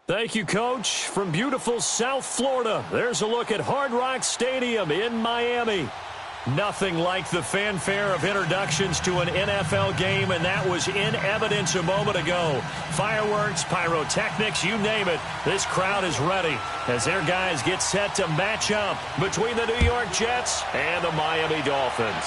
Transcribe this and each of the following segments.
Thank you, Coach. From beautiful South Florida, there's a look at Hard Rock Stadium in Miami. Nothing like the fanfare of introductions to an NFL game, and that was in evidence a moment ago. Fireworks, pyrotechnics, you name it. This crowd is ready as their guys get set to match up between the New York Jets and the Miami Dolphins.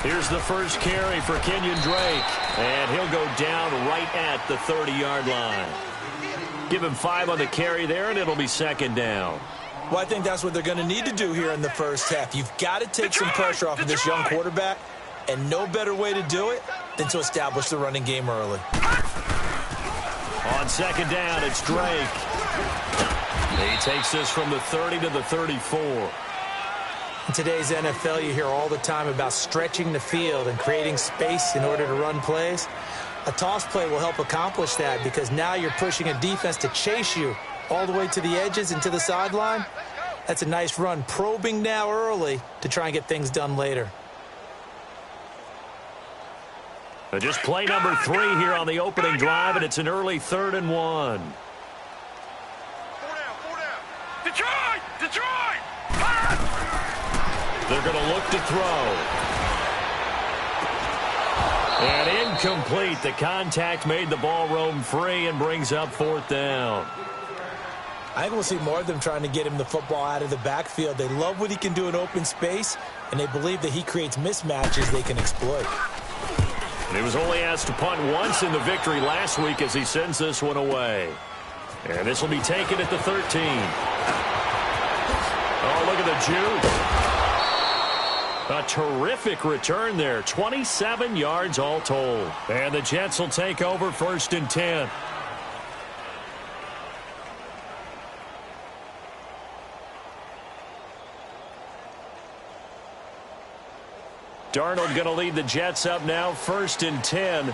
Here's the first carry for Kenyon Drake, and he'll go down right at the 30-yard line. Give him 5 on the carry there, and it'll be second down. Well, I think that's what they're going to need to do here in the first half. You've got to take some pressure off of this young quarterback, and no better way to do it than to establish the running game early. On second down, it's Drake. He takes this from the 30 to the 34. In today's NFL, you hear all the time about stretching the field and creating space in order to run plays. A toss play will help accomplish that because now you're pushing a defense to chase you all the way to the edges and to the sideline. That's a nice run, probing now early to try and get things done later. Just play number 3 here on the opening drive, and it's an early 3rd and 1. 4 down. Detroit! Detroit! They're going to look to throw. And incomplete. The contact made the ball roam free and brings up 4th down. I think we'll see more of them trying to get him the football out of the backfield. They love what he can do in open space, and they believe that he creates mismatches they can exploit. And he was only asked to punt once in the victory last week as he sends this one away. And this will be taken at the 13. Oh, look at the juke. A terrific return there. 27 yards all told. And the Jets will take over 1st and 10. Darnold going to lead the Jets up now, 1st and 10.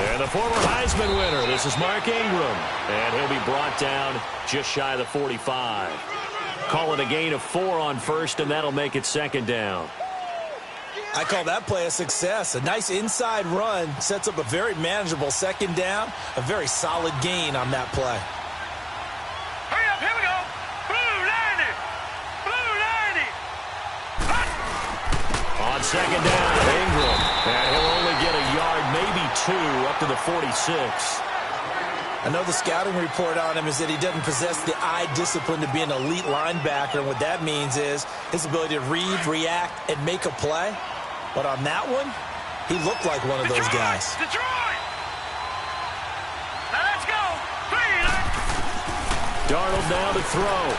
And the former Heisman winner, this is Mark Ingram. And he'll be brought down just shy of the 45. Call it a gain of 4 on 1st, and that'll make it 2nd down. I call that play a success. A nice inside run sets up a very manageable 2nd down. A very solid gain on that play. Hurry up, here we go. Blue 90. Blue 90. On 2nd down, Ingram. And he'll only get a yard, maybe 2, up to the 46. I know the scouting report on him is that he doesn't possess the eye discipline to be an elite linebacker. And what that means is his ability to read, react, and make a play. But on that one, he looked like one of those guys. Detroit! Now let's go. Darnold now to throw.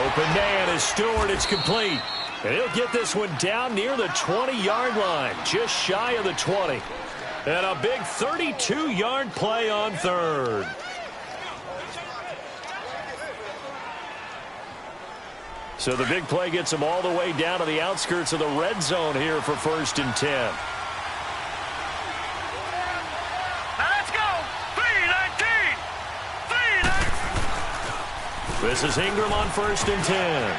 Open man is Stewart. It's complete. And he'll get this one down near the 20-yard line, just shy of the 20. And a big 32-yard play on 3rd. So the big play gets him all the way down to the outskirts of the red zone here for 1st and 10. Now let's go. 3-19. 3-19. This is Ingram on 1st and 10.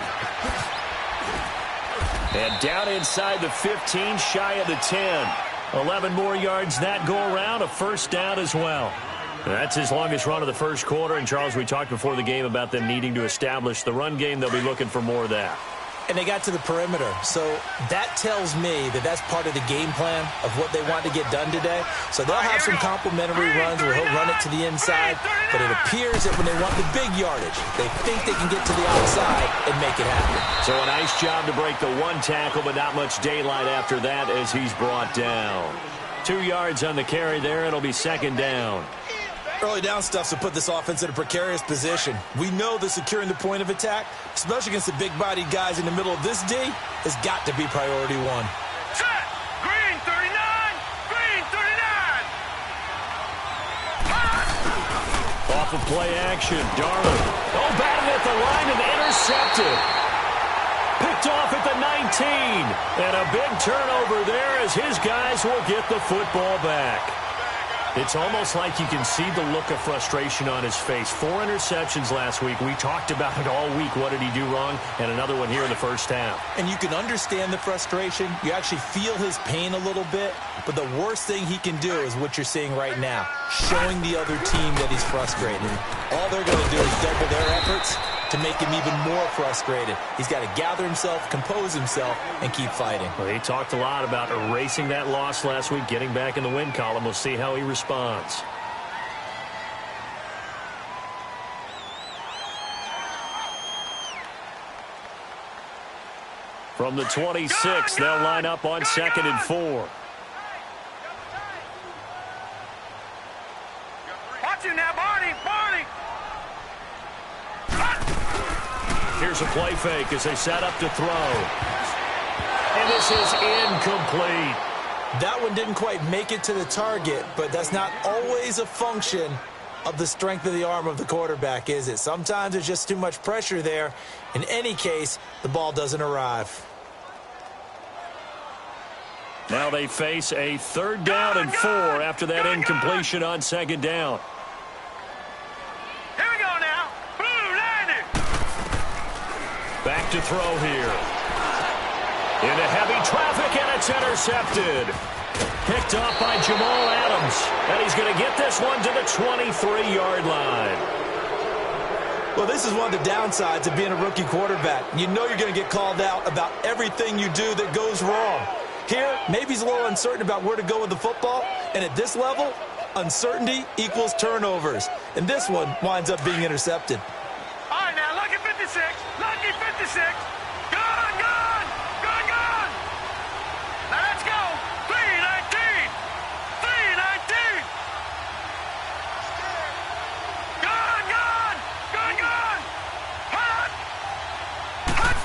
And down inside the 15, shy of the 10. 11 more yards that go around, a 1st down as well. That's his longest run of the first quarter. And, Charles, we talked before the game about them needing to establish the run game. They'll be looking for more of that. And they got to the perimeter. So that tells me that that's part of the game plan of what they want to get done today. So they'll have some complimentary runs where he'll run it to the inside. But it appears that when they want the big yardage, they think they can get to the outside and make it happen. So a nice job to break the one tackle, but not much daylight after that as he's brought down. 2 yards on the carry there. It'll be second down. Early down stuff to put this offense in a precarious position. We know that securing the point of attack, especially against the big-bodied guys in the middle of this D, has got to be priority one. Set! Green 39! Green 39! Off of play action, Darnold. Oh, batted at the line and intercepted. Picked off at the 19. And a big turnover there as his guys will get the football back. It's almost like you can see the look of frustration on his face. 4 interceptions last week. We talked about it all week. What did he do wrong? And another one here in the first half. And you can understand the frustration. You actually feel his pain a little bit. But the worst thing he can do is what you're seeing right now, showing the other team that he's frustrated. All they're going to do is double their efforts to make him even more frustrated. He's got to gather himself, compose himself, and keep fighting. Well, he talked a lot about erasing that loss last week, getting back in the win column. We'll see how he responds. From the 26, they'll line up on 2nd and 4. Watch him now, Barney! Barney! Here's a play fake as they set up to throw. And this is incomplete. That one didn't quite make it to the target, but that's not always a function of the strength of the arm of the quarterback, is it? Sometimes there's just too much pressure there. In any case, the ball doesn't arrive. Now they face a 3rd down and 4 after that incompletion on 2nd down. Here we go now. Blue landed. Back to throw here. Into heavy traffic, and it's intercepted. Picked off by Jamal Adams. And he's going to get this one to the 23-yard line. Well, this is one of the downsides of being a rookie quarterback. You know you're going to get called out about everything you do that goes wrong. Here, maybe he's a little uncertain about where to go with the football. And at this level, uncertainty equals turnovers. And this one winds up being intercepted. All right, now, lucky 56. Lucky 56. Gone, gone. Gone, gone. Now, let's go. 319. 319. Gone, gone. Gone, gone. Hut. Hut.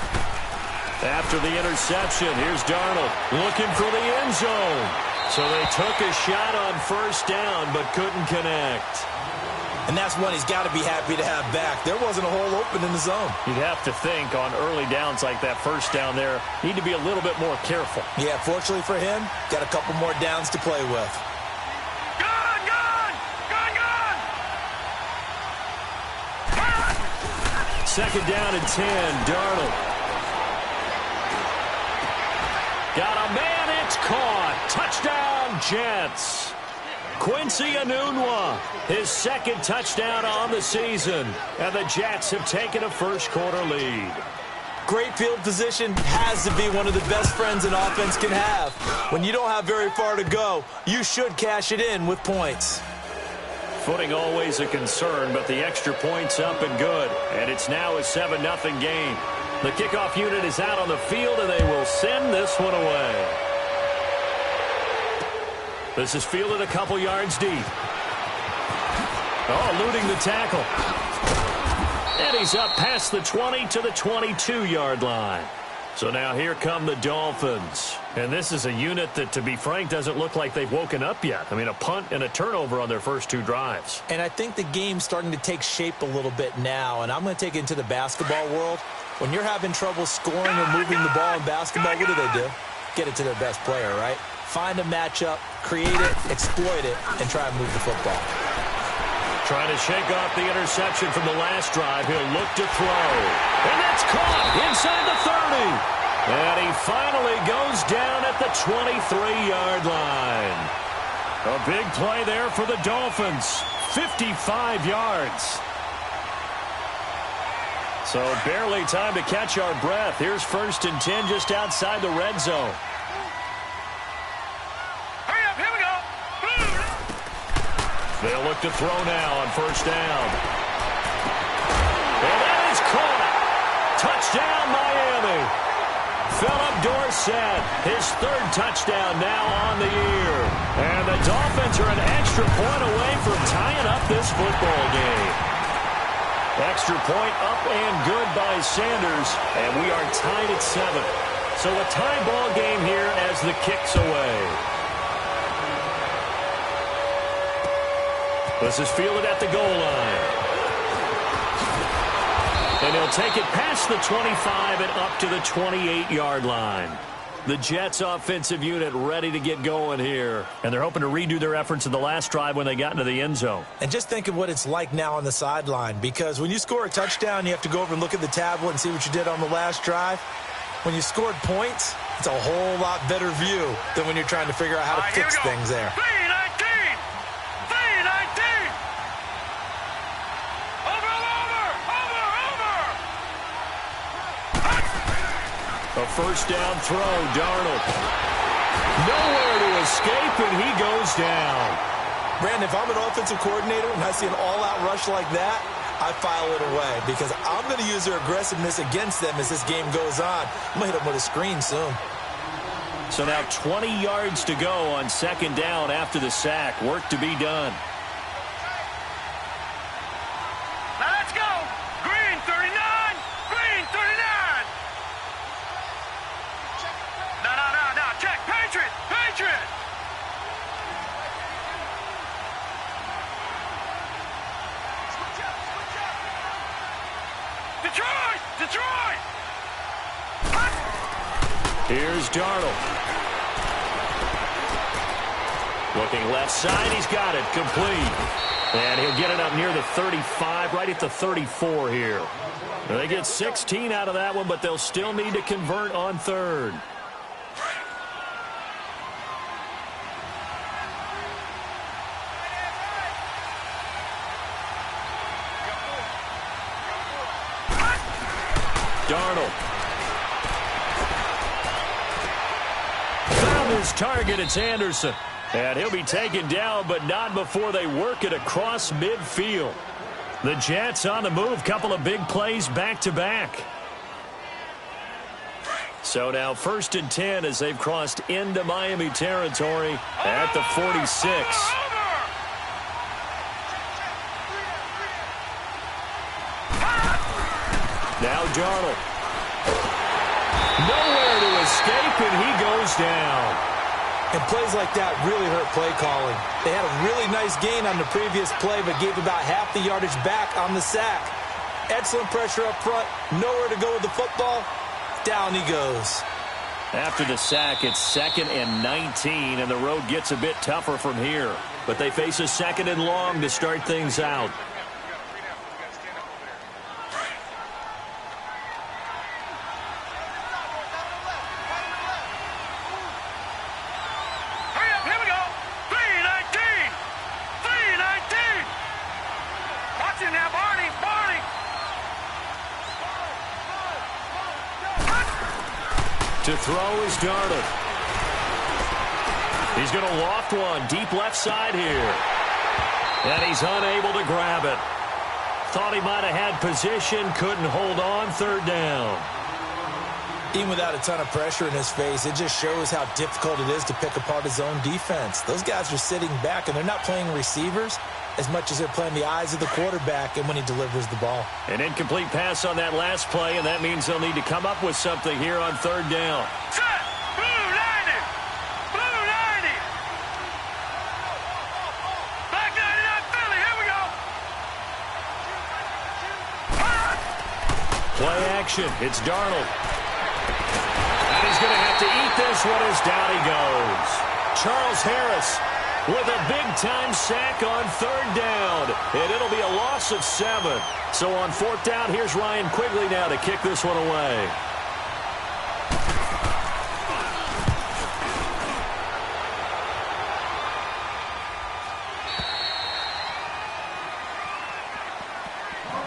After the interception, here's Darnold looking for the end zone. So they took a shot on 1st down, but couldn't connect. And that's one he's got to be happy to have back. There wasn't a hole open in the zone. You'd have to think on early downs like that 1st down there, need to be a little bit more careful. Yeah, fortunately for him, got a couple more downs to play with. Gone, gone. Gone, gone. Hut. 2nd down and 10, Darnold. Got a man, it's caught. Touchdown, Jets. Quincy Enunwa, his 2nd touchdown on the season. And the Jets have taken a 1st quarter lead. Great field position has to be one of the best friends an offense can have. When you don't have very far to go, you should cash it in with points. Footing always a concern, but the extra point's up and good. And it's now a 7-0 game. The kickoff unit is out on the field, and they will send this one away. This is fielded a couple yards deep. Oh, eluding the tackle. And he's up past the 20 to the 22-yard line. So now here come the Dolphins. And this is a unit that, to be frank, doesn't look like they've woken up yet. I mean, a punt and a turnover on their first 2 drives. And I think the game's starting to take shape a little bit now. And I'm going to take it into the basketball world. When you're having trouble scoring or moving the ball in basketball, what do? Get it to their best player, right? Find a matchup, create it, exploit it, and try and move the football. Trying to shake off the interception from the last drive. He'll look to throw. And that's caught inside the 30. And he finally goes down at the 23-yard line. A big play there for the Dolphins. 55 yards. So barely time to catch our breath. Here's 1st and 10 just outside the red zone. Hurry up, here we go. They'll look to throw now on 1st down. And that is caught. Touchdown, Miami. Philip Dorsett, his 3rd touchdown now on the year. And the Dolphins are an extra point away from tying up this football game. Extra point up and good by Sanders, and we are tied at 7. So a tie ball game here as the kick's away. This is fielded at the goal line. And he'll take it past the 25 and up to the 28-yard line. The Jets offensive unit ready to get going here. And they're hoping to redo their efforts in the last drive when they got into the end zone. And just think of what it's like now on the sideline, because when you score a touchdown, you have to go over and look at the tablet and see what you did on the last drive. When you scored points, it's a whole lot better view than when you're trying to figure out how to fix things there. 3-19. 3-19. Over. A 1st down throw, Darnold. Nowhere to escape, and he goes down. Brandon, if I'm an offensive coordinator and I see an all-out rush like that, I file it away because I'm going to use their aggressiveness against them as this game goes on. I'm going to hit them with a screen soon. So now 20 yards to go on 2nd down after the sack. Work to be done. Now let's go. Green 39. Green 39. No. Check. Patriot. Detroit. Here's Darnold. Looking left side. He's got it. Complete. And he'll get it up near the 35, right at the 34 here. They get 16 out of that one, but they'll still need to convert on 3rd. Darnold. Found his target. It's Anderson. And he'll be taken down, but not before they work it across midfield. The Jets on the move. Couple of big plays back-to-back. So now 1st and 10 as they've crossed into Miami territory at the 46. Now Darnold. Nowhere to escape, and he goes down. And plays like that really hurt play calling. They had a really nice gain on the previous play, but gave about half the yardage back on the sack. Excellent pressure up front. Nowhere to go with the football. Down he goes. After the sack, it's 2nd and 19, and the road gets a bit tougher from here. But they face a 2nd and long to start things out. To throw is Darnold. He's going to loft one deep left side here. And he's unable to grab it. Thought he might have had position, couldn't hold on. 3rd down. Even without a ton of pressure in his face, it just shows how difficult it is to pick apart his own defense. Those guys are sitting back, and they're not playing receivers as much as they're playing the eyes of the quarterback and when he delivers the ball. An incomplete pass on that last play, and that means they'll need to come up with something here on 3rd down. Set! Blue 90! Blue 90! Black 99 Philly, here we go! Play action. It's Darnold. And he's going to have to eat this one as down he goes. Charles Harris with a big-time sack on 3rd down. And it'll be a loss of 7. So on 4th down, here's Ryan Quigley now to kick this one away.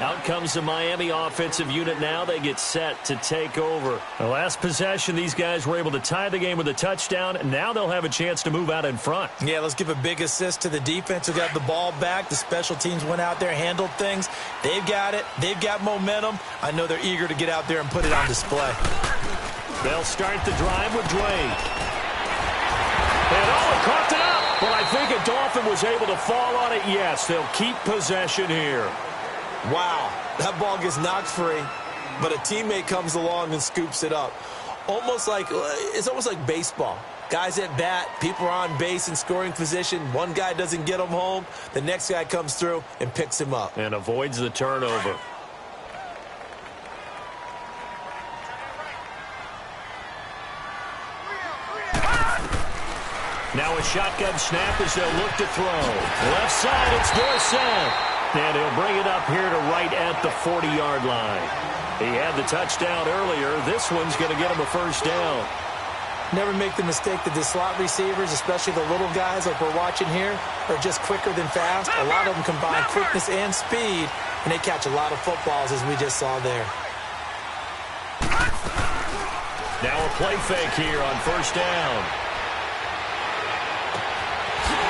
Out out comes the Miami offensive unit now. They get set to take over. The last possession, these guys were able to tie the game with a touchdown. Now they'll have a chance to move out in front. Yeah, let's give a big assist to the defense who got the ball back. The special teams went out there, handled things. They've got it. They've got momentum. I know they're eager to get out there and put it on display. They'll start the drive with Drake. And it coughed it up. Well, I think a Dolphin was able to fall on it. Yes, they'll keep possession here. Wow, that ball gets knocked free, but a teammate comes along and scoops it up. It's almost like baseball. Guys at bat, people are on base in scoring position. One guy doesn't get him home. The next guy comes through and picks him up. And avoids the turnover. Now a shotgun snap as they'll look to throw. Left side, it's Dorsett. And he'll bring it up here to right at the 40-yard line. He had the touchdown earlier. This one's going to get him a first down. Never make the mistake that the slot receivers, especially the little guys like we're watching here, are just quicker than fast. A lot of them combine quickness and speed, and they catch a lot of footballs, as we just saw there. Now a play fake here on first down.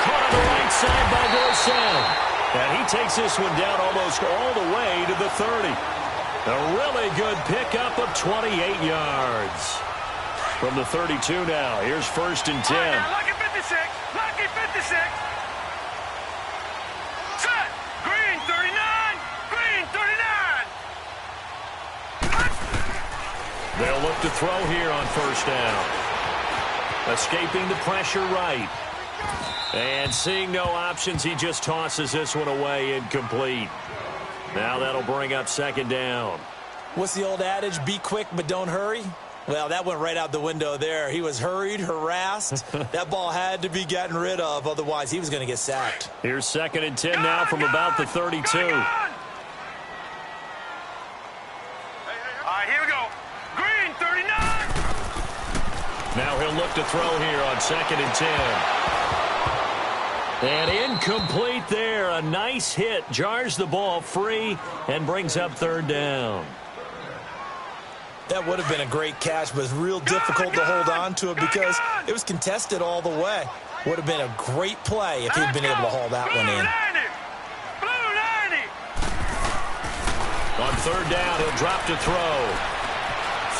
Caught on the right side by Dorsett. And he takes this one down almost all the way to the 30. A really good pickup of 28 yards. From the 32 now, here's first and 10. Lucky 56, lucky 56. Set, green 39, green 39. They'll look to throw here on first down. Escaping the pressure right. And seeing no options, he just tosses this one away incomplete. Now that'll bring up second down. What's the old adage? Be quick, but don't hurry. Well, that went right out the window there. He was hurried, harassed. That ball had to be gotten rid of. Otherwise, he was going to get sacked. Here's second and 10 now from about the 32. All right, here we go. Green 39. Now he'll look to throw here on second and 10. And incomplete there. A nice hit. Jars the ball free and brings up third down. That would have been a great catch, but it's real difficult to hold on to it because it was contested all the way. Would have been a great play if he'd been able to haul that one in. On third down, he'll drop to throw.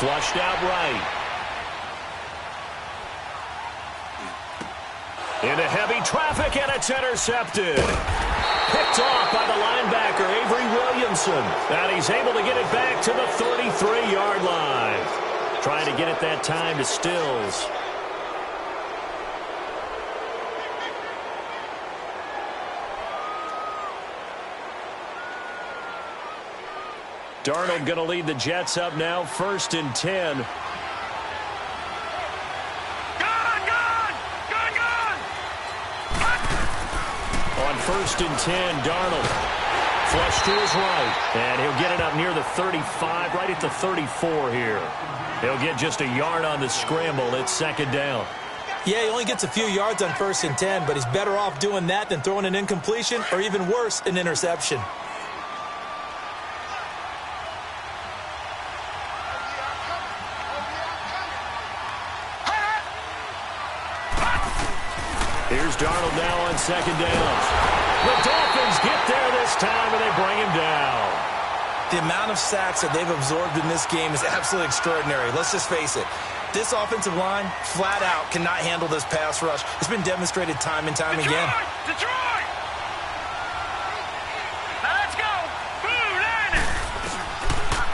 Flushed out right. Into heavy traffic, and it's intercepted. Picked off by the linebacker, Avery Williamson. And he's able to get it back to the 33-yard line. Trying to get it that time to Stills. Darnold going to lead the Jets up now, first and 10. First and 10, Darnold. Flush to his right. And he'll get it up near the 35, right at the 34 here. He'll get just a yard on the scramble. It's second down. Yeah, he only gets a few yards on first and 10, but he's better off doing that than throwing an incompletion or even worse, an interception. Here's Darnold now on second down. The Dolphins get there this time, and they bring him down. The amount of sacks that they've absorbed in this game is absolutely extraordinary. Let's just face it. This offensive line, flat out, cannot handle this pass rush. It's been demonstrated time and time again. Detroit! Now let's go! Blue line it!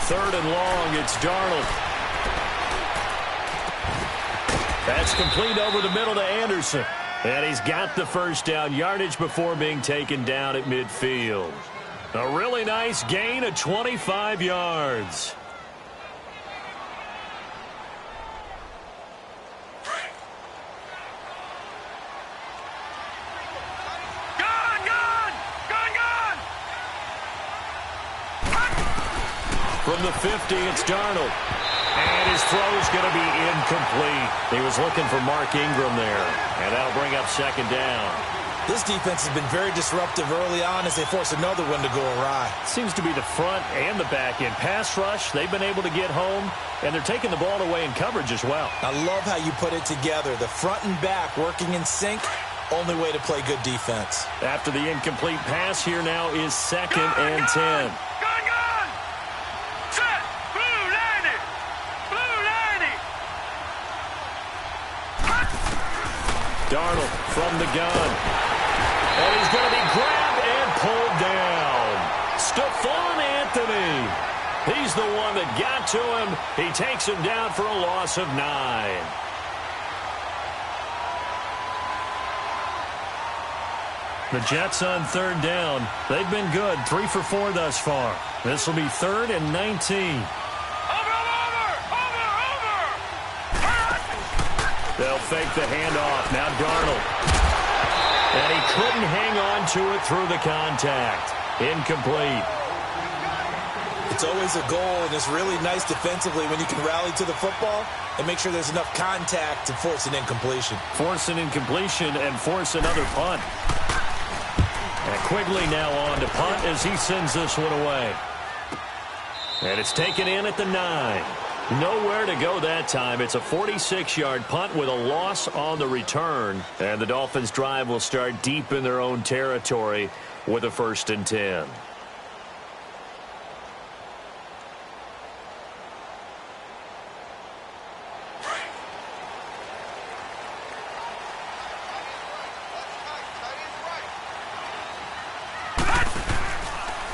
Third and long, it's Darnold. That's complete over the middle to Anderson. And he's got the first down, yardage before being taken down at midfield. A really nice gain of 25 yards. From the 50, it's Darnold. And his throw's going to be incomplete. He was looking for Mark Ingram there. And that'll bring up second down. This defense has been very disruptive early on as they force another one to go awry. Seems to be the front and the back end. Pass rush, they've been able to get home, and they're taking the ball away in coverage as well. I love how you put it together. The front and back working in sync, only way to play good defense. After the incomplete pass, here now is 2nd and 10. Gun! Set! Blue 90! Blue 90! Darnold from the gun. And he's going to be grabbed and pulled down. Stephon Anthony. He's the one that got to him. He takes him down for a loss of 9. The Jets on 3rd down. They've been good. 3 for 4 thus far. This will be 3rd and 19. They'll fake the handoff. Now Darnold. And he couldn't hang on to it through the contact. Incomplete. It's always a goal, and it's really nice defensively when you can rally to the football and make sure there's enough contact to force an incompletion. Force an incompletion and force another punt. And Quigley now on to punt as he sends this one away. And it's taken in at the 9. Nowhere to go that time. It's a 46-yard punt with a loss on the return. And the Dolphins' drive will start deep in their own territory with a 1st and 10.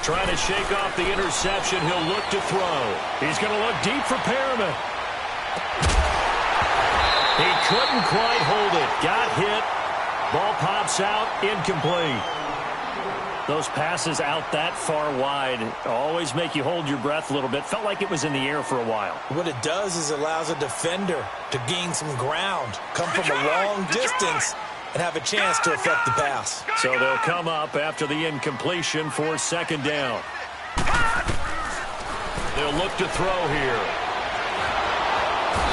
Trying to shake off the interception. He'll look to throw. He's going to look deep for Perriman. He couldn't quite hold it. Got hit. Ball pops out. Incomplete. Those passes out that far wide always make you hold your breath a little bit. Felt like it was in the air for a while. What it does is allows a defender to gain some ground, come from a long distance, and have a chance to affect the pass. So they'll come up after the incompletion for 2nd down. They'll look to throw here.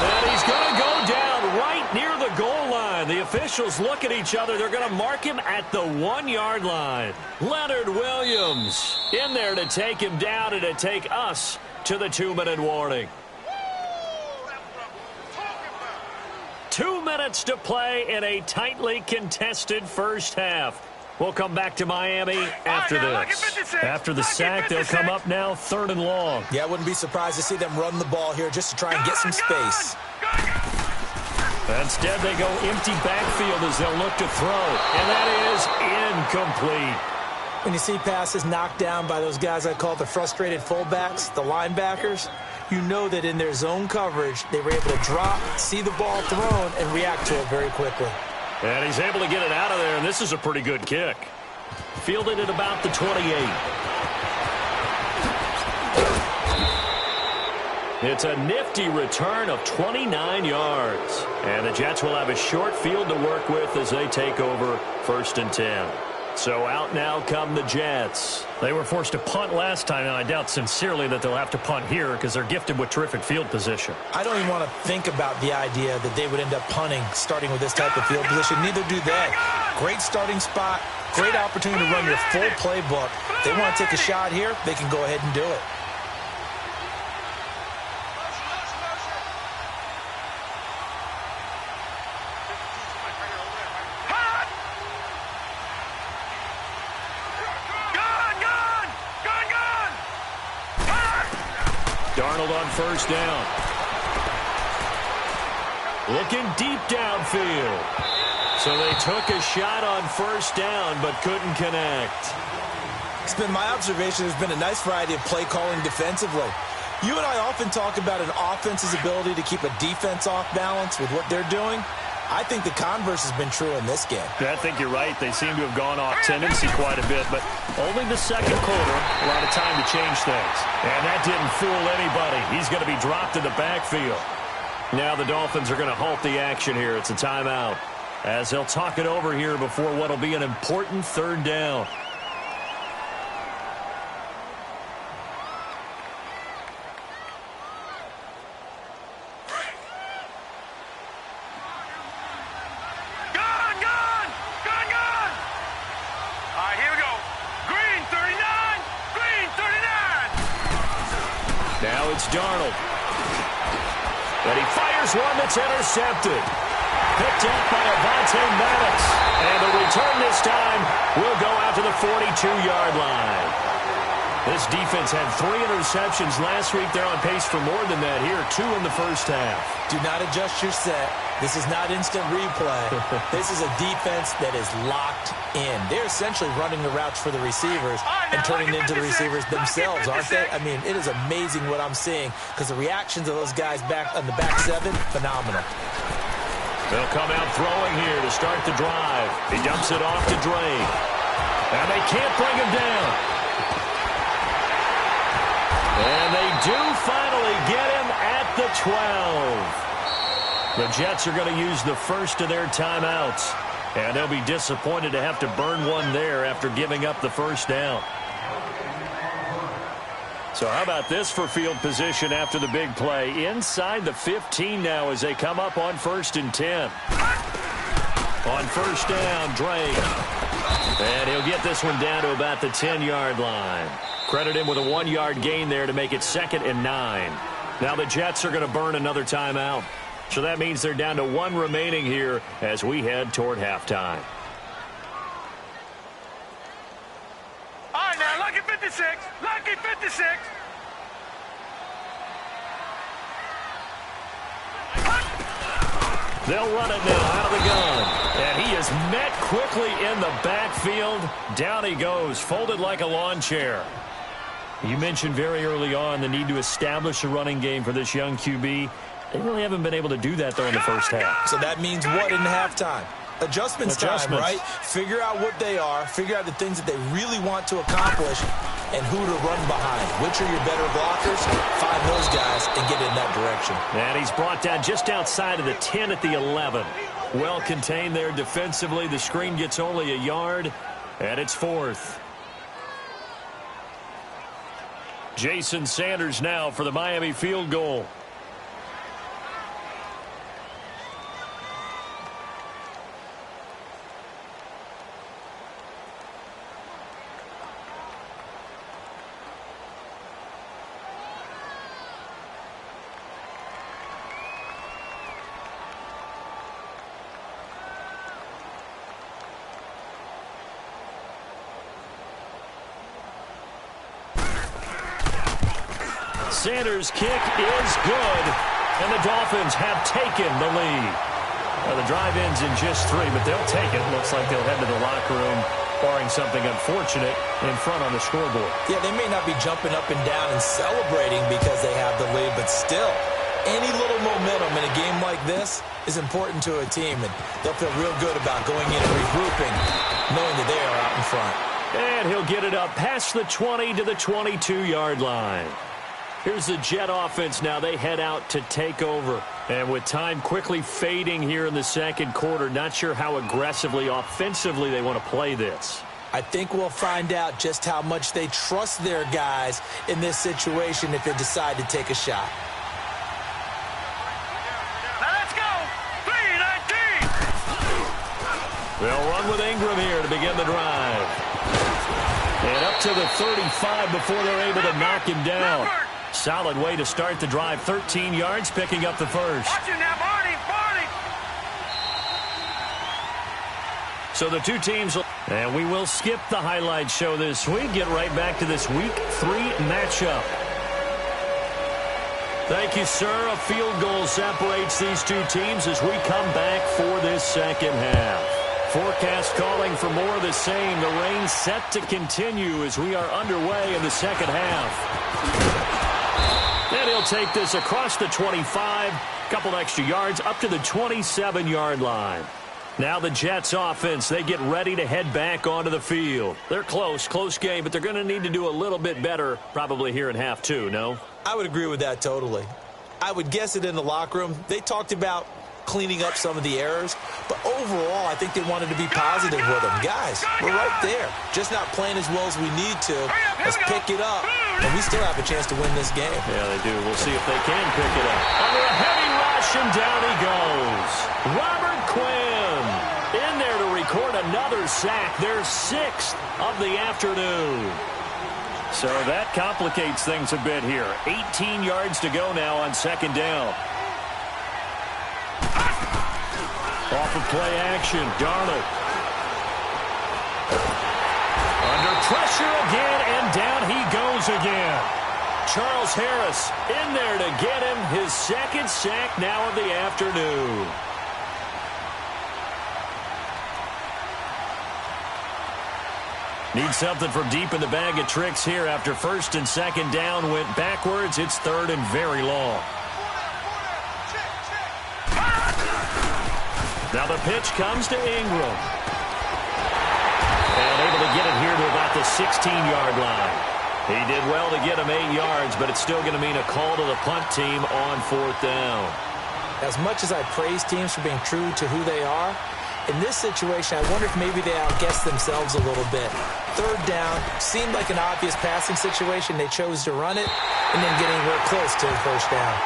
And he's going to go down right near the goal line. The officials look at each other. They're going to mark him at the 1-yard line. Leonard Williams in there to take him down and to take us to the 2-minute warning. 2 minutes to play in a tightly contested first half. We'll come back to Miami after this. After the sack, they'll come up now 3rd and long. Yeah, I wouldn't be surprised to see them run the ball here just to try and get some space. Instead, they go empty backfield as they'll look to throw. And that is incomplete. When you see passes knocked down by those guys I call the frustrated fullbacks, the linebackers, you know that in their zone coverage, they were able to drop, see the ball thrown, and react to it very quickly. And he's able to get it out of there, and this is a pretty good kick. Fielded at about the 28. It's a nifty return of 29 yards. And the Jets will have a short field to work with as they take over 1st and 10. So out now come the Jets. They were forced to punt last time, and I doubt sincerely that they'll have to punt here because they're gifted with terrific field position. I don't even want to think about the idea that they would end up punting starting with this type of field position. Neither do they. Great starting spot, great opportunity to run your full playbook. If they want to take a shot here, they can go ahead and do it. Darnold on 1st down. Looking deep downfield. So they took a shot on 1st down but couldn't connect. It's been my observation there's been a nice variety of play calling defensively. You and I often talk about an offense's ability to keep a defense off balance with what they're doing. I think the converse has been true in this game. I think you're right. They seem to have gone off tendency quite a bit, but only the 2nd quarter, a lot of time to change things. And that didn't fool anybody. He's going to be dropped in the backfield. Now the Dolphins are going to halt the action here. It's a timeout as they'll talk it over here before what will be an important 3rd down. it's Darnold. And he fires one that's intercepted. Picked up by Avonte Maddox. And the return this time will go out to the 42-yard line. This defense had 3 interceptions last week. They're on pace for more than that here. 2 in the first half. Do not adjust your set. This is not instant replay. This is a defense that is locked in. They're essentially running the routes for the receivers and turning it into the receivers themselves, aren't they? I mean, it is amazing what I'm seeing because the reactions of those guys back on the back 7, phenomenal. They'll come out throwing here to start the drive. He dumps it off to Drake. And they can't bring him down. And they do finally get him at the 12. The Jets are going to use the first of their timeouts. And they'll be disappointed to have to burn one there after giving up the first down. So how about this for field position after the big play? Inside the 15 now as they come up on 1st and 10. On first down, Drake. And he'll get this one down to about the 10-yard line. Credit him with a 1-yard gain there to make it 2nd and 9. Now the Jets are going to burn another timeout. So that means they're down to 1 remaining here as we head toward halftime. All right, now, lucky 56. Lucky 56. They'll run it now out of the gun. And he is met quickly in the backfield. Down he goes, folded like a lawn chair. You mentioned very early on the need to establish a running game for this young QB. They really haven't been able to do that, though, in the first half. So that means what in halftime? Adjustments time, right? Figure out what they are, figure out the things that they really want to accomplish, and who to run behind. Which are your better blockers? Find those guys and get in that direction. And he's brought down just outside of the 10 at the 11. Well contained there defensively. The screen gets only a yard, and it's 4th. Jason Sanders now for the Miami field goal. Sanders' kick is good, and the Dolphins have taken the lead. Now, the drive ends in just 3, but they'll take it. Looks like they'll head to the locker room, barring something unfortunate in front on the scoreboard. Yeah, they may not be jumping up and down and celebrating because they have the lead, but still, any little momentum in a game like this is important to a team, and they'll feel real good about going in and regrouping, knowing that they are out in front. And he'll get it up past the 20 to the 22-yard line. Here's the Jet offense now. They head out to take over. And with time quickly fading here in the second quarter, not sure how aggressively, offensively they want to play this. I think we'll find out just how much they trust their guys in this situation if they decide to take a shot. Now let's go. 3-19. They'll run with Ingram here to begin the drive. And up to the 35 before they're able to knock him down. Solid way to start the drive. 13 yards, picking up the first. Watch it now, Barney. So the two teams, and we will skip the highlight show this week. Get right back to this Week 3 matchup. Thank you, sir. A field goal separates these two teams as we come back for this second half. Forecast calling for more of the same. The rain set to continue as we are underway in the second half. And he'll take this across the 25, couple extra yards, up to the 27-yard line. Now the Jets offense, they get ready to head back onto the field. They're close game, but they're going to need to do a little bit better probably here in half 2, no? I would agree with that totally. I would guess it in the locker room. They talked about cleaning up some of the errors, but overall I think they wanted to be positive with them. Guys, we're right there. Just not playing as well as we need to. Let's pick it up, and we still have a chance to win this game. Yeah, they do. We'll see if they can pick it up. Under a heavy rush, and down he goes. Robert Quinn in there to record another sack, their 6th of the afternoon. So that complicates things a bit here. 18 yards to go now on second down. Off of play action, Darnold. Under pressure again, and down he goes again. Charles Harris in there to get him his second sack now of the afternoon. Need something from deep in the bag of tricks here after first and second down went backwards. It's third and very long. Now the pitch comes to Ingram. And able to get it here to about the 16-yard line. He did well to get him 8 yards, but it's still going to mean a call to the punt team on fourth down. As much as I praise teams for being true to who they are, in this situation, I wonder if maybe they outguessed themselves a little bit. Third down seemed like an obvious passing situation. They chose to run it and then getting real close to the first down.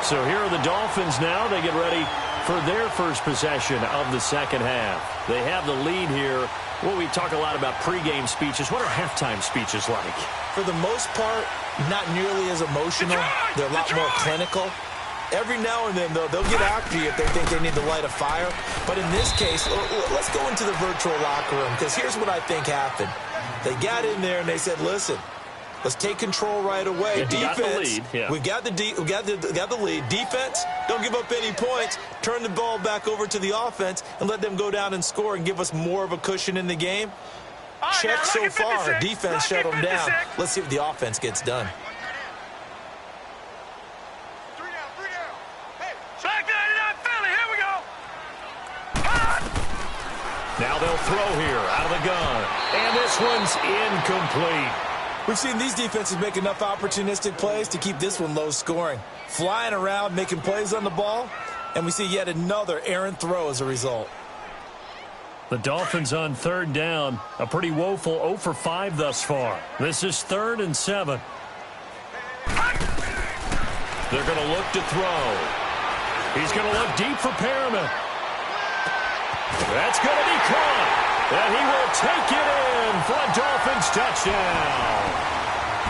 So here are the Dolphins now. They get ready for their first possession of the second half. They have the lead here. Well, we talk a lot about pregame speeches. What are halftime speeches like? For the most part, not nearly as emotional. They're a lot more clinical. Every now and then, though, they'll get after you if they think they need to light a fire. But in this case, let's go into the virtual locker room, because here's what I think happened. They got in there and they said, listen, let's take control right away. Yeah, defense, got the lead. Yeah. we got the lead. Defense, don't give up any points. Turn the ball back over to the offense and let them go down and score and give us more of a cushion in the game. Check so far. Defense shut them down. Let's see if the offense gets done. Now they'll throw here out of the gun. And this one's incomplete. We've seen these defenses make enough opportunistic plays to keep this one low scoring. Flying around, making plays on the ball, and we see yet another errant throw as a result. The Dolphins on third down. A pretty woeful 0 for 5 thus far. This is 3rd and 7. They're going to look to throw. He's going to look deep for Perriman. That's going to be caught. And he will take it in for a Dolphins touchdown.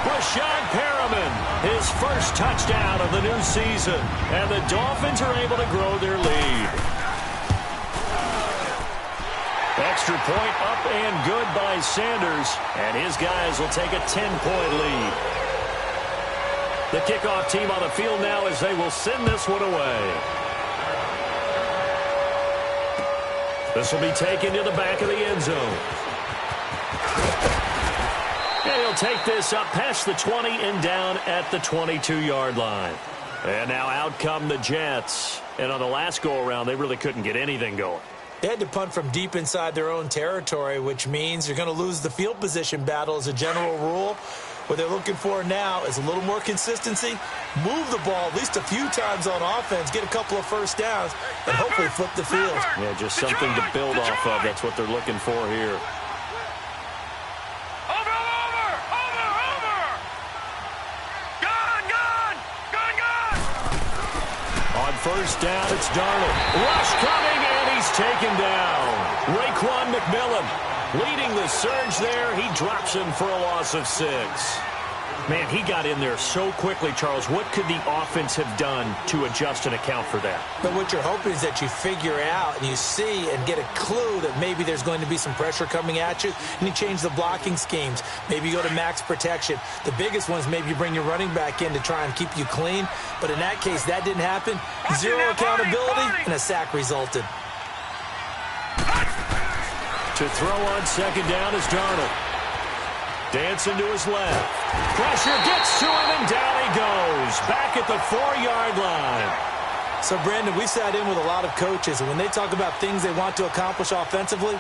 Rashad Perriman, his first touchdown of the new season. And the Dolphins are able to grow their lead. Extra point up and good by Sanders. And his guys will take a 10-point lead. The kickoff team on the field now as they will send this one away. This will be taken to the back of the end zone. And he'll take this up past the 20 and down at the 22-yard line. And now out come the Jets. And on the last go-around, they really couldn't get anything going. They had to punt from deep inside their own territory, which means you're going to lose the field position battle as a general rule. What they're looking for now is a little more consistency, move the ball at least a few times on offense, get a couple of first downs, and hopefully flip the field. Yeah, just something to build off of. That's what they're looking for here. On first down, it's Darnold. Rush coming, and he's taken down. Raekwon McMillan leading the surge there. He drops him for a loss of 6. Man, he got in there so quickly, Charles. What could the offense have done to adjust and account for that? But what you're hoping is that you figure out and you see and get a clue that maybe there's going to be some pressure coming at you, and you change the blocking schemes. Maybe you go to max protection. The biggest one is maybe you bring your running back in to try and keep you clean. But in that case, that didn't happen. Zero accountability, and a sack resulted. To throw on second down is Darnold. Dancing to his left. Pressure gets to him, and down he goes. Back at the 4-yard line. So, Brandon, we sat in with a lot of coaches, and when they talk about things they want to accomplish offensively,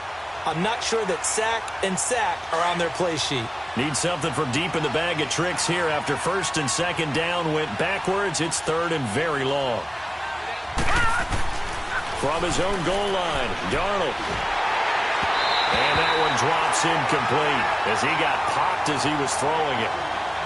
I'm not sure that sack and sack are on their play sheet. Need something from deep in the bag of tricks here after first and second down went backwards. It's 3rd and very long. From his own goal line, Darnold. And that one drops incomplete as he got popped as he was throwing it.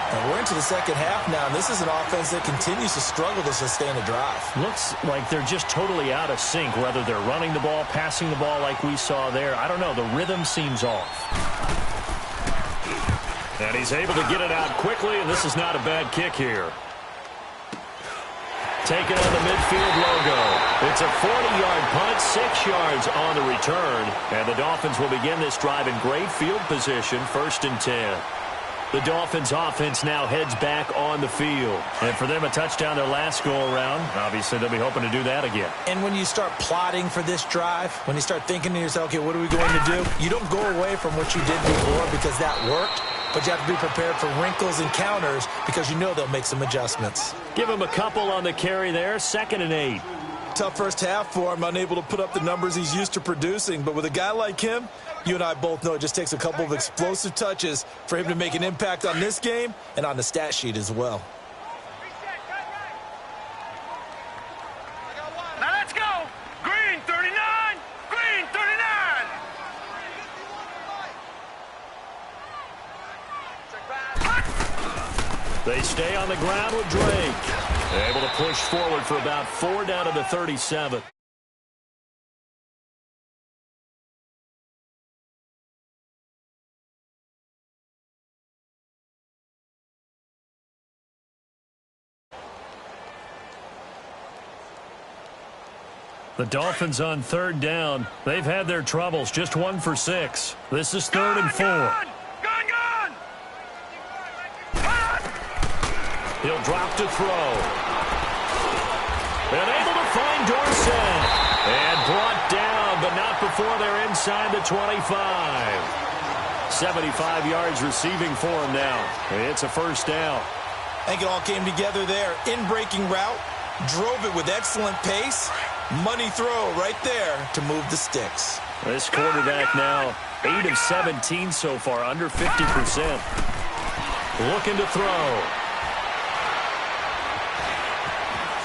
And we're into the second half now, and this is an offense that continues to struggle to sustain a drive. Looks like they're just totally out of sync, whether they're running the ball, passing the ball like we saw there. I don't know. The rhythm seems off. And he's able to get it out quickly, and this is not a bad kick here. Taken on the midfield logo. It's a 40-yard punt, 6 yards on the return. And the Dolphins will begin this drive in great field position, 1st and 10. The Dolphins offense now heads back on the field. And for them, a touchdown their last go-around. Obviously, they'll be hoping to do that again. And when you start plotting for this drive, when you start thinking to yourself, okay, what are we going to do? You don't go away from what you did before because that worked. But you have to be prepared for wrinkles and counters because you know they'll make some adjustments. Give him a couple on the carry there, 2nd and 8. Tough first half for him, unable to put up the numbers he's used to producing. But with a guy like him, you and I both know it just takes a couple of explosive touches for him to make an impact on this game and on the stat sheet as well. Now let's go. Green 39. Green 39. They stay on the ground with Drake. Able to push forward for about 4 down to the 37. The Dolphins on 3rd down. They've had their troubles, just 1 for 6. This is 3rd and 4. Gun! He'll drop to throw. And able to find Dorsett. And brought down, but not before they're inside the 25. 75 yards receiving for him now. It's a 1st down. I think it all came together there. In-breaking route, drove it with excellent pace. Money throw right there to move the sticks. This quarterback now 8 of 17 so far, under 50%. Looking to throw.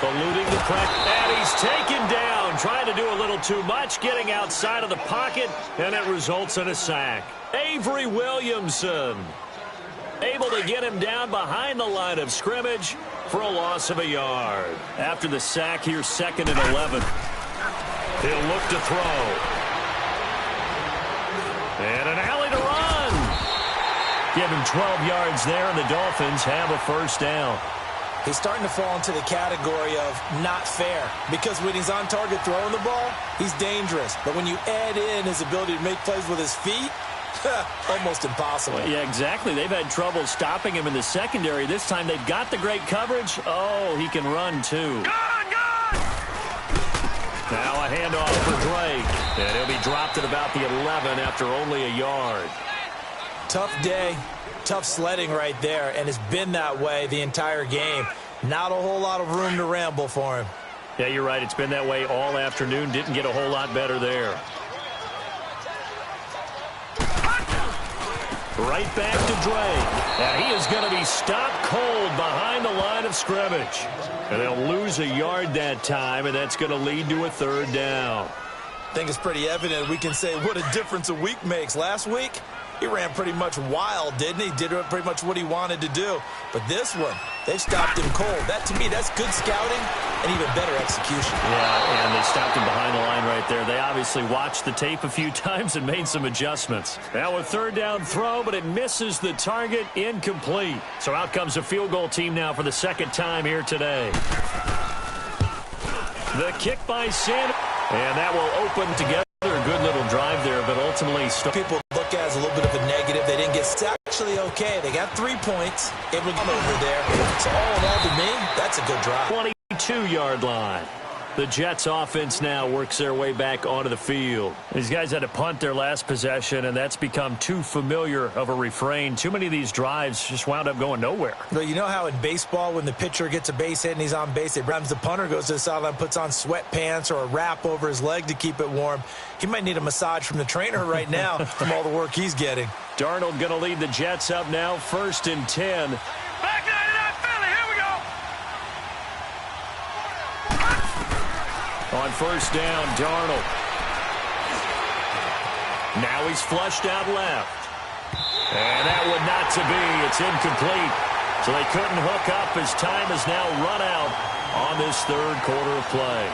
Eluding the pressure, and he's taken down, trying to do a little too much, getting outside of the pocket, and it results in a sack. Avery Williamson able to get him down behind the line of scrimmage for a loss of a yard. After the sack here, 2nd and 11. He'll look to throw. And an alley to run. Give him 12 yards there, and the Dolphins have a 1st down. He's starting to fall into the category of not fair because when he's on target throwing the ball, he's dangerous. But when you add in his ability to make plays with his feet, almost impossible. Well, yeah, exactly. They've had trouble stopping him in the secondary. This time they've got the great coverage. Oh, he can run too. Gun! Now a handoff for Drake. And he'll be dropped at about the 11 after only a yard. Tough day. Tough sledding right there, and it's been that way the entire game. Not a whole lot of room to ramble for him. Yeah, you're right. It's been that way all afternoon. Didn't get a whole lot better there. Right back to Drake. And he is going to be stopped cold behind the line of scrimmage. And they'll lose a yard that time, and that's going to lead to a 3rd down. I think it's pretty evident we can say what a difference a week makes. Last week, he ran pretty much wild, didn't he? Did pretty much what he wanted to do. But this one, they stopped him cold. That, to me, that's good scouting and even better execution. Yeah, and they stopped him behind the line right there. They obviously watched the tape a few times and made some adjustments. Now a 3rd down throw, but it misses the target, incomplete. So out comes a field goal team now for the 2nd time here today. The kick by Sanders, and that will open together. A good little drive there, but ultimately people look at as a little bit of a negative. They didn't get actually okay. They got 3 points. It was over there. So all in all, to me, that's a good drive. 22-yard line. The Jets offense now works their way back onto the field. These guys had to punt their last possession, and that's become too familiar of a refrain. Too many of these drives just wound up going nowhere. Well, you know how in baseball when the pitcher gets a base hit and he's on base, it grabs the punter, goes to the sideline, puts on sweatpants or a wrap over his leg to keep it warm. He might need a massage from the trainer right now from all the work he's getting. Darnold going to lead the Jets up now, 1st and 10. Back 99 Philly, here we go. On 1st down, Darnold. Now he's flushed out left. And that would not to be. It's incomplete. So they couldn't hook up as time has now run out on this 3rd quarter of play.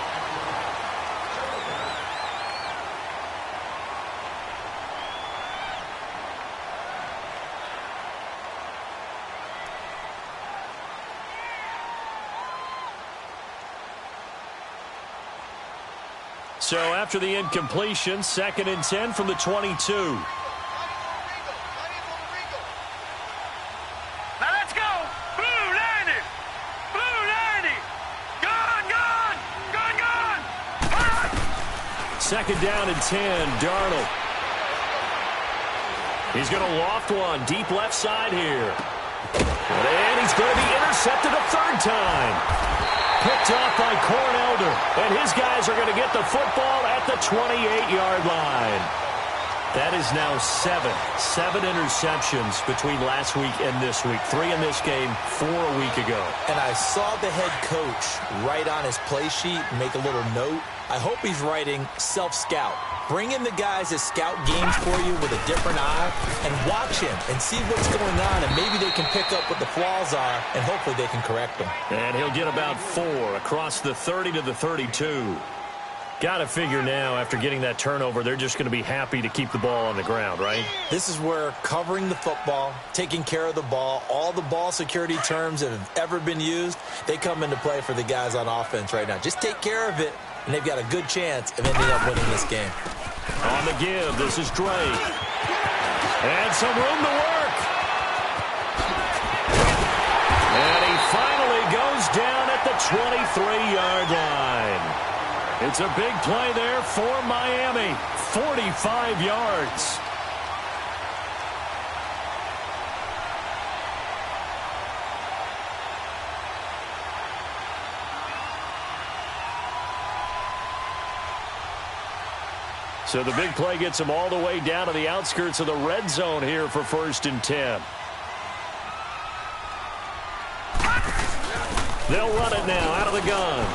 So after the incompletion, 2nd and 10 from the 22. Now let's go. Blue landed. Blue landed. Gone, gone. Gone, gone. Hot. 2nd down and 10, Darnold. He's going to loft one deep left side here. And he's going to be intercepted a 3rd time. Picked off by Cornelder. And his guys are going to get the football at the 28-yard line. That is now 7 interceptions between last week and this week. 3 in this game, 4 a week ago. And I saw the head coach write on his play sheet, make a little note. I hope he's writing self-scout. Bring in the guys that scout games for you with a different eye and watch him and see what's going on, and maybe they can pick up what the flaws are, and hopefully they can correct them. And he'll get about 4 across the 30 to the 32. Got to figure now, after getting that turnover, they're just going to be happy to keep the ball on the ground, right? This is where covering the football, taking care of the ball, all the ball security terms that have ever been used, they come into play for the guys on offense right now. Just take care of it, and they've got a good chance of ending up winning this game. On the give, this is Drake. And some room to work. And he finally goes down at the 23-yard line. It's a big play there for Miami. 45 yards. So the big play gets him all the way down to the outskirts of the red zone here for 1st and 10. They'll run it now out of the gun.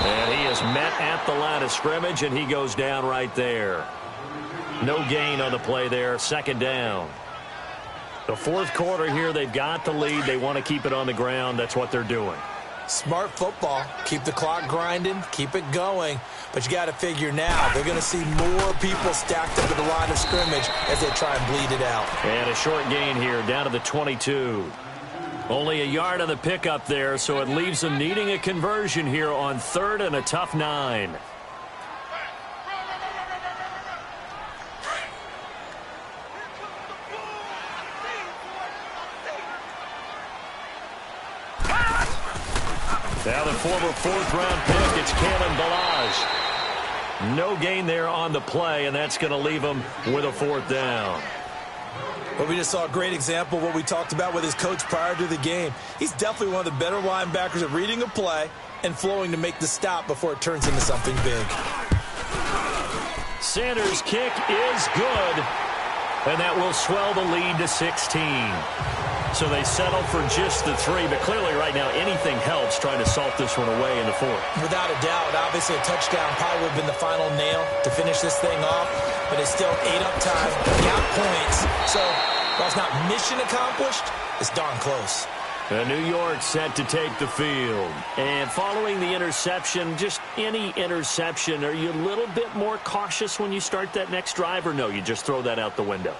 And he is met at the line of scrimmage, and he goes down right there. No gain on the play there. 2nd down. The 4th quarter here, they've got the lead. They want to keep it on the ground. That's what they're doing. Smart football. Keep the clock grinding. Keep it going. But you got to figure now, they're going to see more people stacked up at the line of scrimmage as they try and bleed it out. And a short gain here, down to the 22. Only a yard on the pickup there, so it leaves them needing a conversion here on 3rd and a tough 9. Now the former 4th-round pick, it's Kalen Ballage. No gain there on the play, and that's going to leave him with a 4th down. Well, we just saw a great example of what we talked about with his coach prior to the game. He's definitely one of the better linebackers at reading a play and flowing to make the stop before it turns into something big. Sanders' kick is good, and that will swell the lead to 16. So they settle for just the 3, but clearly right now anything helps trying to salt this one away in the 4th. Without a doubt, obviously a touchdown probably would have been the final nail to finish this thing off, but it's still 8 up time, got points. So while it's not mission accomplished, it's darn close. New York set to take the field. And following the interception, just any interception, are you a little bit more cautious when you start that next drive, or no, you just throw that out the window?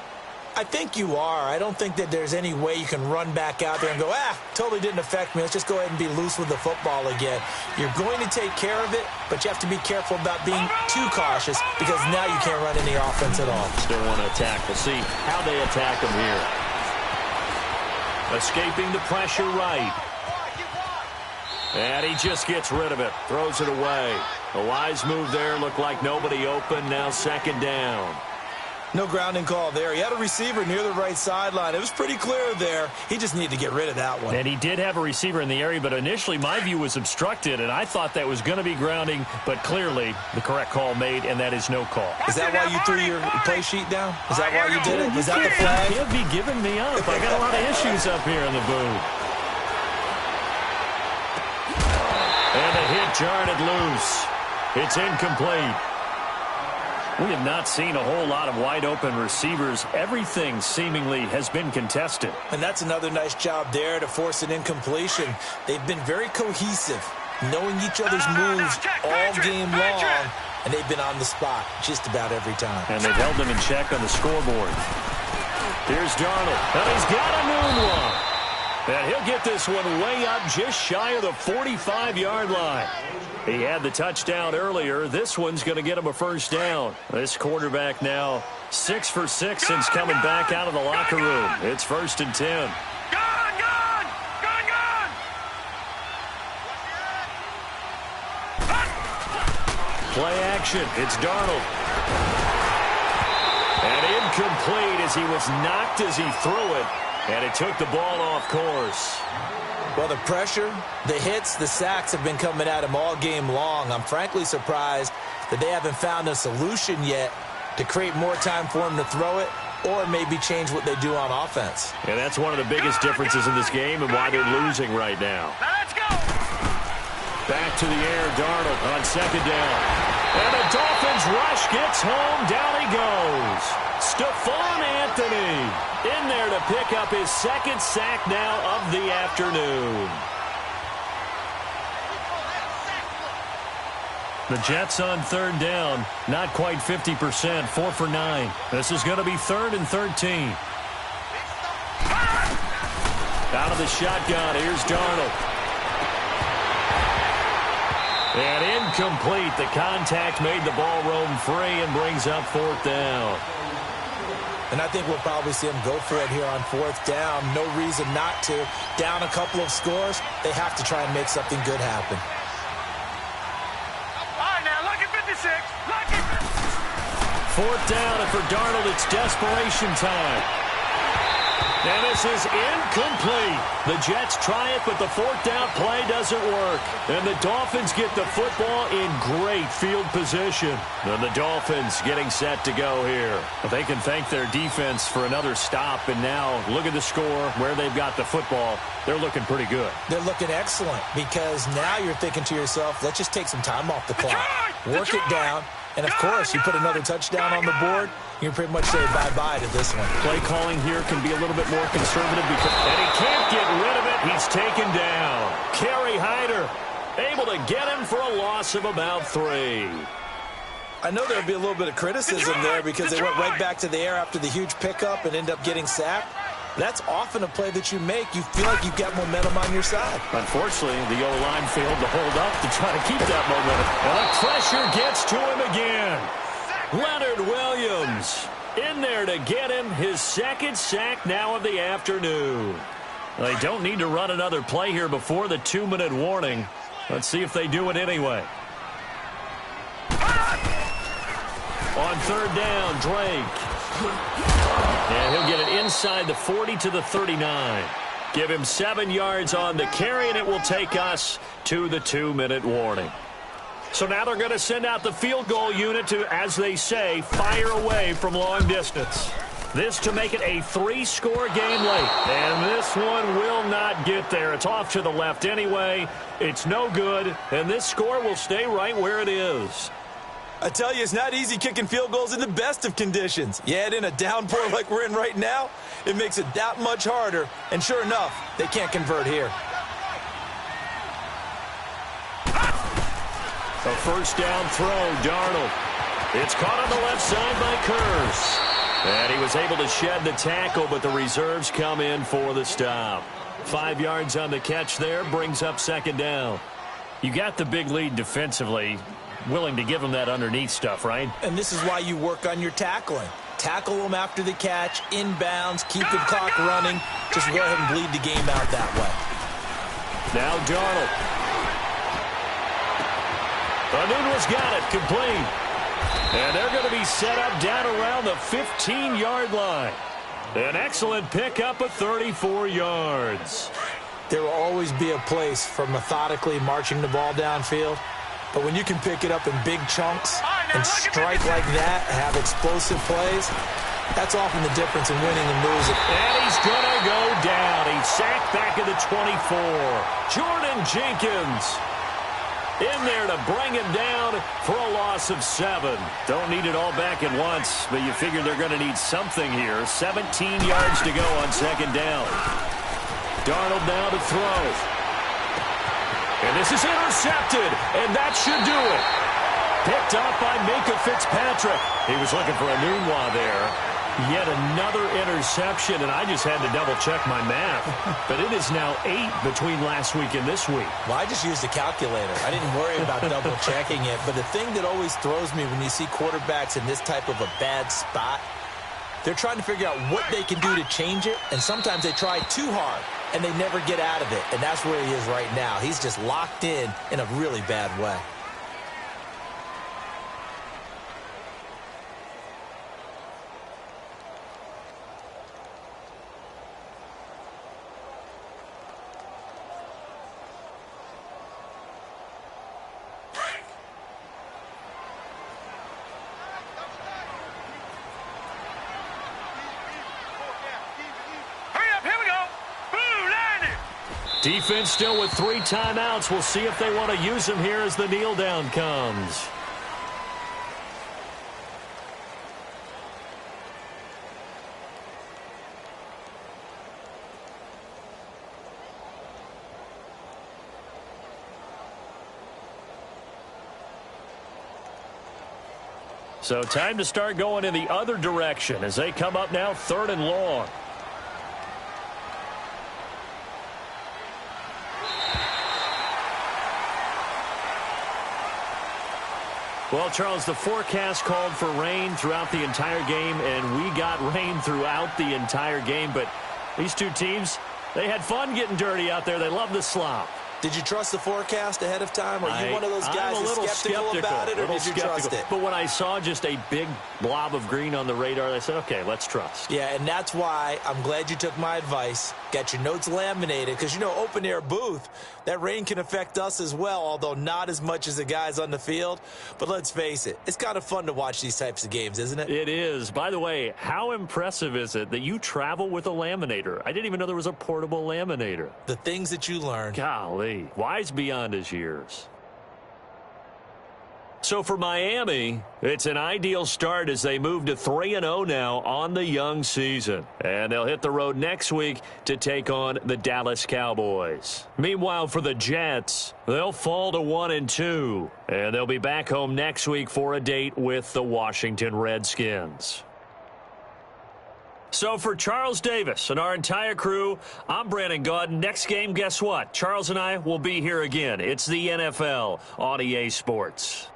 I think you are. I don't think that there's any way you can run back out there and go, totally didn't affect me. Let's just go ahead and be loose with the football again. You're going to take care of it, but you have to be careful about being too cautious because now you can't run any offense at all. Still want to attack. We'll see how they attack him here. Escaping the pressure right. And he just gets rid of it. Throws it away. A wise move there. Looked like nobody open. Now 2nd down. No grounding call there. He had a receiver near the right sideline. It was pretty clear there. He just needed to get rid of that one. And he did have a receiver in the area, but initially my view was obstructed, and I thought that was going to be grounding, but clearly the correct call made, and that is no call. Is that why you threw your play sheet down? Is that why you did it? Was that the flag? He'll be giving me up. I got a lot of issues up here in the booth. And the hit jarred it loose. It's incomplete. We have not seen a whole lot of wide-open receivers. Everything seemingly has been contested. And that's another nice job there to force an incompletion. They've been very cohesive, knowing each other's moves all game long, and they've been on the spot just about every time. And they've held them in check on the scoreboard. Here's Darnold. And he's got a noon one. And he'll get this one way up just shy of the 45-yard line. He had the touchdown earlier. This one's going to get him a first down. This quarterback now 6 for 6 since coming back out of the locker room. It's 1st and 10. Play action. It's Darnold. And incomplete as he was knocked as he threw it. And it took the ball off course. Well, the pressure, the hits, the sacks have been coming at him all game long. I'm frankly surprised that they haven't found a solution yet to create more time for him to throw it or maybe change what they do on offense. And that's one of the biggest differences in this game and why they're losing right now. Let's go. Back to the air, Darnold on 2nd down. And the Dolphins rush gets home. Down he goes. Stephon Anthony in there to pick up his 2nd sack now of the afternoon. The Jets on 3rd down. Not quite 50%. 4 for 9. This is going to be 3rd and 13. Out of the shotgun. Here's Darnold. And incomplete. The contact made the ball roam free and brings up 4th down. And I think we'll probably see him go for it here on 4th down. No reason not to. Down a couple of scores, they have to try and make something good happen. All right, now, look at 56. Look at 4th down, and for Darnold, it's desperation time. And this is incomplete. The Jets try it, but the 4th down play doesn't work. And the Dolphins get the football in great field position. And the Dolphins getting set to go here. They can thank their defense for another stop. And now look at the score, where they've got the football. They're looking pretty good. They're looking excellent because now you're thinking to yourself, let's just take some time off the clock. Work it down. And, of course, you put another touchdown on the board, you can pretty much say bye-bye to this one. Play calling here can be a little bit more conservative, and he can't get rid of it. He's taken down. Kerry Hyder able to get him for a loss of about 3. I know there'll be a little bit of criticism there because they went right back to the air after the huge pickup and end up getting sacked. That's often a play that you make. You feel like you've got momentum on your side. Unfortunately, the O-line failed to hold up to try to keep that momentum. And the pressure gets to him again. Leonard Williams in there to get him his 2nd sack now of the afternoon. They don't need to run another play here before the 2-minute warning. Let's see if they do it anyway. On 3rd down, Drake. And he'll get it inside the 40 to the 39. Give him 7 yards on the carry, and it will take us to the 2-minute warning. So now they're going to send out the field goal unit to, as they say, fire away from long distance. This to make it a 3-score game late. And this one will not get there. It's off to the left anyway. It's no good, and this score will stay right where it is. I tell you, it's not easy kicking field goals in the best of conditions. Yet in a downpour like we're in right now, it makes it that much harder. And sure enough, they can't convert here. A 1st down throw, Darnold. It's caught on the left side by Kurz. And he was able to shed the tackle, but the reserves come in for the stop. 5 yards on the catch there, brings up 2nd down. You got the big lead defensively. Willing to give them that underneath stuff, right? And this is why you work on your tackling. Tackle them after the catch, inbounds, keep the clock running. Just go ahead and bleed the game out that way. Now Darnold. Anunwa's got it, complete. And they're going to be set up down around the 15-yard line. An excellent pickup of 34 yards. There will always be a place for methodically marching the ball downfield. But when you can pick it up in big chunks and strike like that, have explosive plays, that's often the difference in winning and losing. And he's going to go down. He's sacked back at the 24. Jordan Jenkins in there to bring him down for a loss of 7. Don't need it all back at once, but you figure they're going to need something here. 17 yards to go on 2nd down. Darnold now to throw. And this is intercepted, and that should do it. Picked up by Minkah Fitzpatrick. He was looking for Enunwa there. Yet another interception, and I just had to double-check my math. But it is now 8 between last week and this week. Well, I just used a calculator. I didn't worry about double-checking it. But the thing that always throws me when you see quarterbacks in this type of a bad spot, they're trying to figure out what they can do to change it, and sometimes they try too hard, and they never get out of it. And that's where he is right now. He's just locked in a really bad way. Defense still with 3 timeouts. We'll see if they want to use them here as the kneel down comes. So time to start going in the other direction as they come up now 3rd and long. Well, Charles, the forecast called for rain throughout the entire game, and we got rain throughout the entire game. But these two teams, they had fun getting dirty out there. They love the slop. Did you trust the forecast ahead of time? Are you one of those guys who's skeptical about it, or did you trust it? But when I saw just a big blob of green on the radar, I said, okay, let's trust. Yeah, and that's why I'm glad you took my advice. Got your notes laminated, because, you know, open-air booth, that rain can affect us as well, although not as much as the guys on the field. But let's face it, it's kind of fun to watch these types of games, isn't it? It is. By the way, how impressive is it that you travel with a laminator? I didn't even know there was a portable laminator. The things that you learn. Golly, wise beyond his years. So for Miami, it's an ideal start as they move to 3-0 now on the young season. And they'll hit the road next week to take on the Dallas Cowboys. Meanwhile, for the Jets, they'll fall to 1-2. And they'll be back home next week for a date with the Washington Redskins. So for Charles Davis and our entire crew, I'm Brandon Gaudin. Next game, guess what? Charles and I will be here again. It's the NFL on EA Sports.